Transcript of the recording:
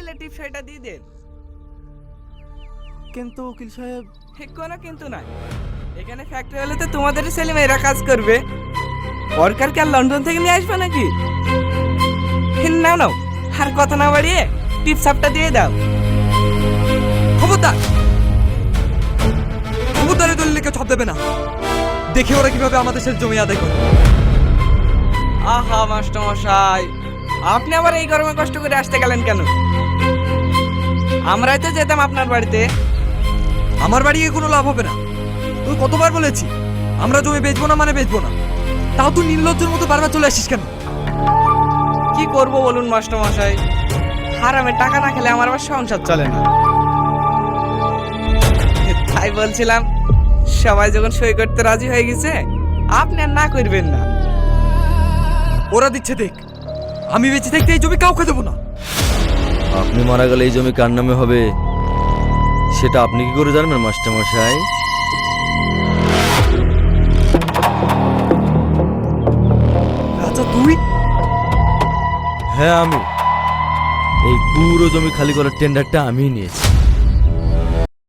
নিলে টিপস এটা দিয়ে দেন। কিন্তু উকিল সাহেব, কোনো কিন্তু নাই, এখানে ফ্যাক্টরি হলে তো তোমাদের ছেলে মেয়েরা কাজ করবে, সরকার কি আর লন্ডন থেকে নিয়ে আসবে নাকি? নাও নাও, আর কথা না বাড়িয়ে টিপস আপটা দিয়ে দাও। খবরদার, খবরদারে দলিলে কেউ ছাপ দেবে না। দেখি ওরা কিভাবে আমাদের সাথে জমি আদায় করে। আহা মাস্টার মশাই, আপনি আবার এই গরমে কষ্ট করে আসতে গেলেন কেন? আমরাই তো যেতাম আপনার বাড়িতে। আমার বাড়ি গিয়ে কোনো লাভ হবে না। তুই কতবার বলেছি আমরা জমি বেচবো না, মানে বেচবো না। তাও তুই নির্লজ্জের মতো বারবার চলে আসিস কেন? কি করব বলুন মাস্টার মশাই, হারামে টাকা না খেলে আমার আবার সংসার চলে না। তাই বলছিলাম, সবাই যখন সই করতে রাজি হয়ে গেছে, আপনি আর না করবেন না। ওরা দিচ্ছে দেখ, আমি বেঁচে থাকতে এই জমি কাউকে দেবো না। আপনি মারা গেলে এই জমি কার নামে হবে সেটা আপনি কি করে জানবেন মাস্টার মশাই? আচ্ছা তুই? হ্যাঁ আমি। এই পুরো জমি খালি করার টেন্ডারটা আমিই নিয়েছি।